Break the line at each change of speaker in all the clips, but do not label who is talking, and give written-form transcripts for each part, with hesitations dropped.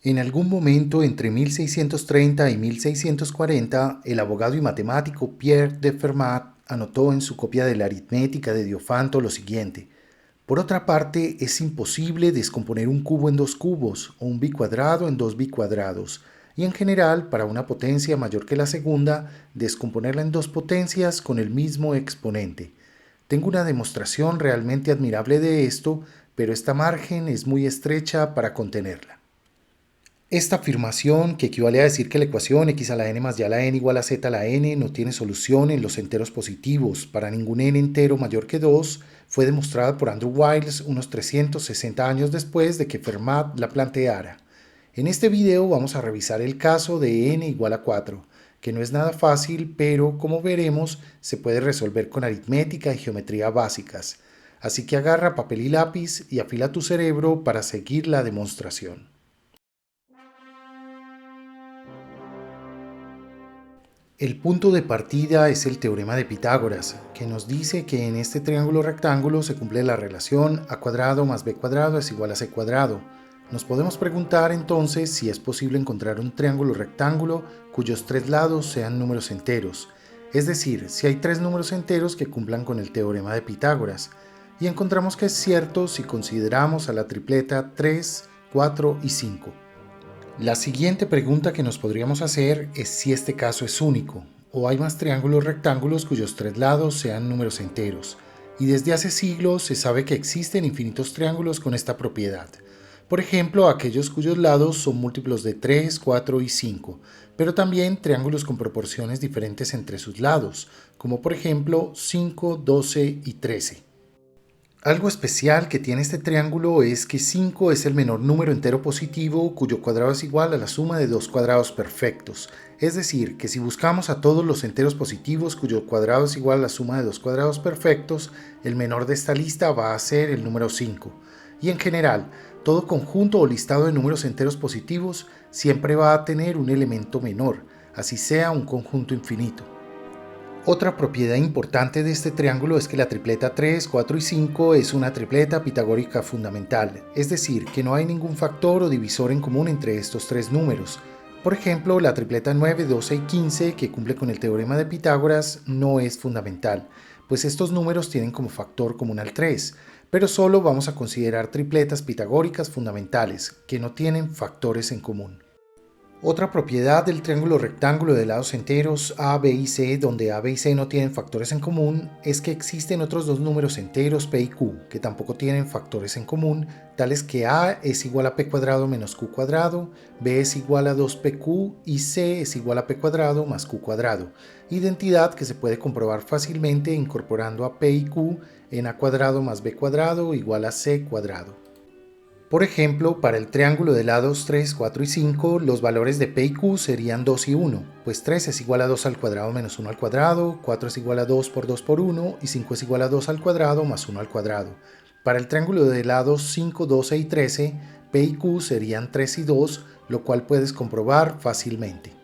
En algún momento entre 1630 y 1640, el abogado y matemático Pierre de Fermat anotó en su copia de la aritmética de Diofanto lo siguiente: por otra parte, es imposible descomponer un cubo en dos cubos o un bicuadrado en dos bicuadrados, y en general, para una potencia mayor que la segunda, descomponerla en dos potencias con el mismo exponente. Tengo una demostración realmente admirable de esto, pero esta margen es muy estrecha para contenerla. Esta afirmación, que equivale a decir que la ecuación x a la n más y a la n igual a z a la n no tiene solución en los enteros positivos para ningún n entero mayor que 2, fue demostrada por Andrew Wiles unos 360 años después de que Fermat la planteara. En este video vamos a revisar el caso de n igual a 4, que no es nada fácil, pero como veremos, se puede resolver con aritmética y geometría básicas. Así que agarra papel y lápiz y afila tu cerebro para seguir la demostración. El punto de partida es el teorema de Pitágoras, que nos dice que en este triángulo rectángulo se cumple la relación a cuadrado más b cuadrado es igual a c cuadrado. Nos podemos preguntar entonces si es posible encontrar un triángulo rectángulo cuyos tres lados sean números enteros, es decir, si hay tres números enteros que cumplan con el teorema de Pitágoras, y encontramos que es cierto si consideramos a la tripleta 3, 4 y 5. La siguiente pregunta que nos podríamos hacer es si este caso es único, o hay más triángulos rectángulos cuyos tres lados sean números enteros, y desde hace siglos se sabe que existen infinitos triángulos con esta propiedad. Por ejemplo, aquellos cuyos lados son múltiplos de 3, 4 y 5, pero también triángulos con proporciones diferentes entre sus lados, como por ejemplo 5, 12 y 13. Algo especial que tiene este triángulo es que 5 es el menor número entero positivo cuyo cuadrado es igual a la suma de dos cuadrados perfectos. Es decir, que si buscamos a todos los enteros positivos cuyo cuadrado es igual a la suma de dos cuadrados perfectos, el menor de esta lista va a ser el número 5. Y en general, todo conjunto o listado de números enteros positivos siempre va a tener un elemento menor, así sea un conjunto infinito. Otra propiedad importante de este triángulo es que la tripleta 3, 4 y 5 es una tripleta pitagórica fundamental, es decir, que no hay ningún factor o divisor en común entre estos tres números. Por ejemplo, la tripleta 9, 12 y 15, que cumple con el teorema de Pitágoras, no es fundamental, pues estos números tienen como factor común al 3, pero solo vamos a considerar tripletas pitagóricas fundamentales, que no tienen factores en común. Otra propiedad del triángulo rectángulo de lados enteros A, B y C, donde A, B y C no tienen factores en común, es que existen otros dos números enteros P y Q, que tampoco tienen factores en común, tales que A es igual a P cuadrado menos Q cuadrado, B es igual a 2PQ y C es igual a P cuadrado más Q cuadrado, identidad que se puede comprobar fácilmente incorporando a P y Q en A cuadrado más B cuadrado igual a C cuadrado. Por ejemplo, para el triángulo de lados 3, 4 y 5, los valores de P y Q serían 2 y 1, pues 3 es igual a 2 al cuadrado menos 1 al cuadrado, 4 es igual a 2 por 2 por 1 y 5 es igual a 2 al cuadrado más 1 al cuadrado. Para el triángulo de lados 5, 12 y 13, P y Q serían 3 y 2, lo cual puedes comprobar fácilmente.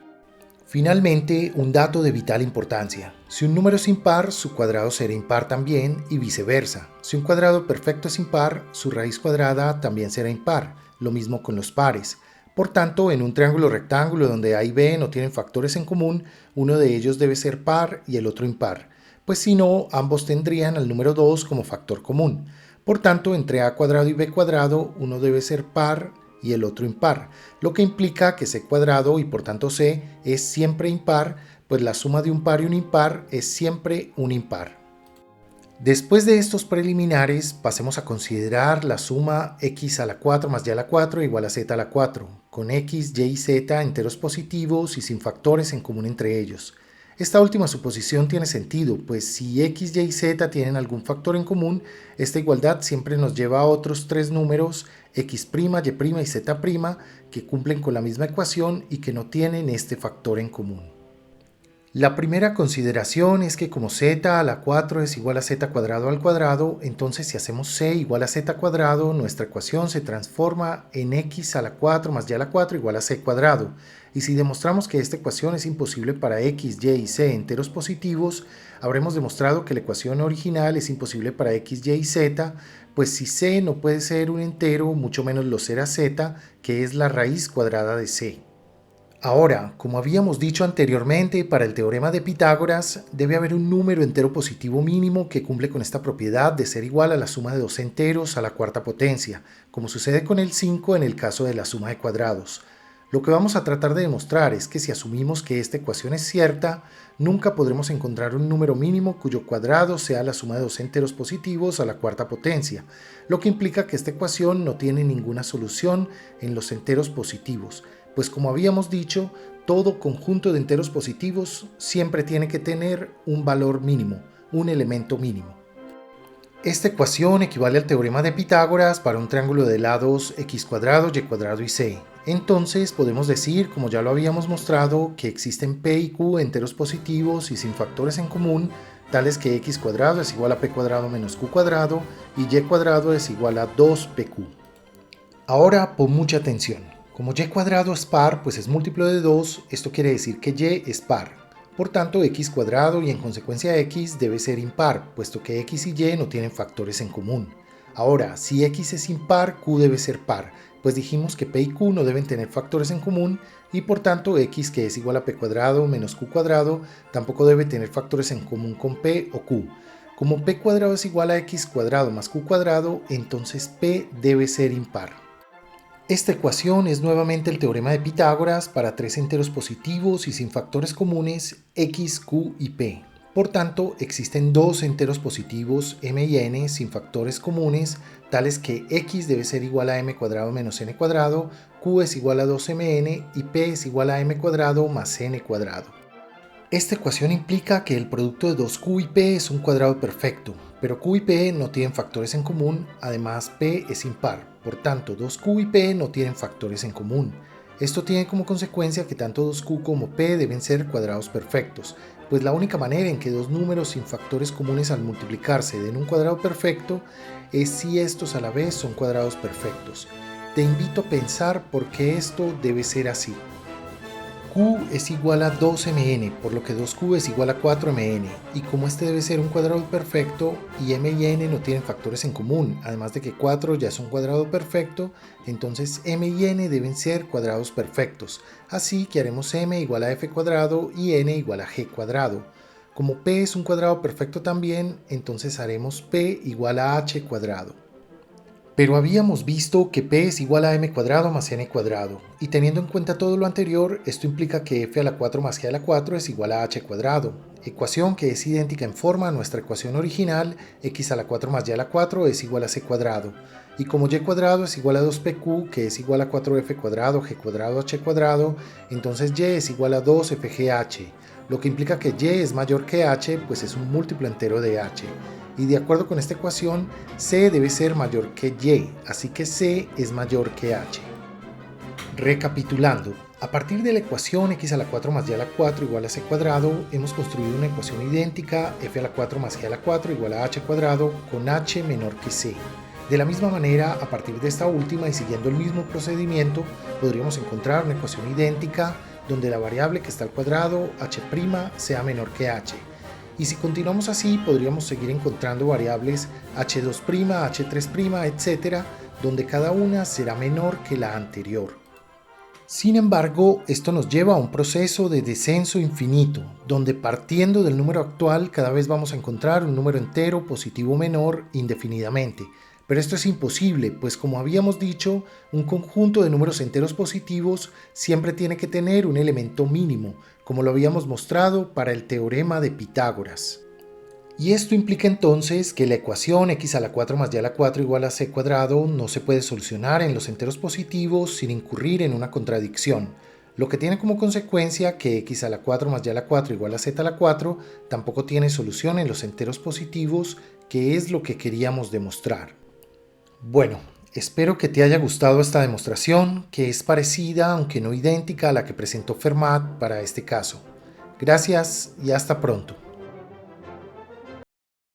Finalmente, un dato de vital importancia. Si un número es impar, su cuadrado será impar también y viceversa. Si un cuadrado perfecto es impar, su raíz cuadrada también será impar, lo mismo con los pares. Por tanto, en un triángulo rectángulo donde A y B no tienen factores en común, uno de ellos debe ser par y el otro impar, pues si no, ambos tendrían al número 2 como factor común. Por tanto, entre A cuadrado y B cuadrado, uno debe ser par y el otro impar, lo que implica que C cuadrado y por tanto C es siempre impar, pues la suma de un par y un impar es siempre un impar. Después de estos preliminares, pasemos a considerar la suma x a la 4 más y a la 4 igual a z a la 4, con x, y y z enteros positivos y sin factores en común entre ellos. Esta última suposición tiene sentido, pues si x, y y z tienen algún factor en común, esta igualdad siempre nos lleva a otros tres números x', y' y z' que cumplen con la misma ecuación y que no tienen este factor en común. La primera consideración es que como z a la 4 es igual a z cuadrado al cuadrado, entonces si hacemos c igual a z cuadrado, nuestra ecuación se transforma en x a la 4 más y a la 4 igual a c cuadrado. Y si demostramos que esta ecuación es imposible para x, y y c enteros positivos, habremos demostrado que la ecuación original es imposible para x, y y z, Pues si c no puede ser un entero, mucho menos lo será z, que es la raíz cuadrada de c. Ahora, como habíamos dicho anteriormente, para el teorema de Pitágoras debe haber un número entero positivo mínimo que cumple con esta propiedad de ser igual a la suma de dos enteros a la cuarta potencia, como sucede con el 5 en el caso de la suma de cuadrados. Lo que vamos a tratar de demostrar es que si asumimos que esta ecuación es cierta, nunca podremos encontrar un número mínimo cuyo cuadrado sea la suma de dos enteros positivos a la cuarta potencia, lo que implica que esta ecuación no tiene ninguna solución en los enteros positivos, pues como habíamos dicho, todo conjunto de enteros positivos siempre tiene que tener un valor mínimo, un elemento mínimo. Esta ecuación equivale al teorema de Pitágoras para un triángulo de lados x cuadrado, y cuadrado y c. Entonces podemos decir, como ya lo habíamos mostrado, que existen p y q enteros positivos y sin factores en común, tales que x cuadrado es igual a p cuadrado menos q cuadrado y y cuadrado es igual a 2pq. Ahora pon mucha atención. Como y cuadrado es par, pues es múltiplo de 2, esto quiere decir que y es par. Por tanto, x cuadrado y en consecuencia x debe ser impar, puesto que x y y no tienen factores en común. Ahora, si x es impar, q debe ser par, pues dijimos que p y q no deben tener factores en común y por tanto x, que es igual a p cuadrado menos q cuadrado, tampoco debe tener factores en común con p o q. Como p cuadrado es igual a x cuadrado más q cuadrado, entonces p debe ser impar. Esta ecuación es nuevamente el teorema de Pitágoras para tres enteros positivos y sin factores comunes x, q y p. Por tanto, existen dos enteros positivos m y n sin factores comunes, tales que x debe ser igual a m cuadrado menos n cuadrado, q es igual a 2mn y p es igual a m cuadrado más n cuadrado. Esta ecuación implica que el producto de 2q y p es un cuadrado perfecto, pero q y p no tienen factores en común, además p es impar, por tanto 2q y p no tienen factores en común. Esto tiene como consecuencia que tanto 2q como p deben ser cuadrados perfectos, pues la única manera en que dos números sin factores comunes al multiplicarse den un cuadrado perfecto es si estos a la vez son cuadrados perfectos. Te invito a pensar por qué esto debe ser así. Q es igual a 2mn, por lo que 2q es igual a 4mn, y como este debe ser un cuadrado perfecto y m y n no tienen factores en común, además de que 4 ya es un cuadrado perfecto, entonces m y n deben ser cuadrados perfectos, así que haremos m igual a f cuadrado y n igual a g cuadrado. Como p es un cuadrado perfecto también, entonces haremos p igual a h cuadrado. Pero habíamos visto que p es igual a m cuadrado más n cuadrado, y teniendo en cuenta todo lo anterior, esto implica que f a la 4 más g a la 4 es igual a h cuadrado, ecuación que es idéntica en forma a nuestra ecuación original, x a la 4 más y a la 4 es igual a c cuadrado, y como y cuadrado es igual a 2pq, que es igual a 4f cuadrado, g cuadrado, h cuadrado, entonces y es igual a 2fgh, lo que implica que y es mayor que h, pues es un múltiplo entero de h. Y de acuerdo con esta ecuación, c debe ser mayor que y, así que c es mayor que h. Recapitulando, a partir de la ecuación x a la 4 más y a la 4 igual a c cuadrado, hemos construido una ecuación idéntica, f a la 4 más g a la 4 igual a h cuadrado, con h menor que c. De la misma manera, a partir de esta última y siguiendo el mismo procedimiento, podríamos encontrar una ecuación idéntica donde la variable que está al cuadrado, h', sea menor que h. Y si continuamos así, podríamos seguir encontrando variables h2', h3', etc., donde cada una será menor que la anterior. Sin embargo, esto nos lleva a un proceso de descenso infinito, donde partiendo del número actual cada vez vamos a encontrar un número entero positivo menor indefinidamente. Pero esto es imposible, pues como habíamos dicho, un conjunto de números enteros positivos siempre tiene que tener un elemento mínimo, como lo habíamos mostrado para el teorema de Pitágoras. Y esto implica entonces que la ecuación x a la 4 más y a la 4 igual a c cuadrado no se puede solucionar en los enteros positivos sin incurrir en una contradicción, lo que tiene como consecuencia que x a la 4 más y a la 4 igual a z a la 4 tampoco tiene solución en los enteros positivos, que es lo que queríamos demostrar. Bueno, espero que te haya gustado esta demostración, que es parecida aunque no idéntica a la que presentó Fermat para este caso. Gracias y hasta pronto.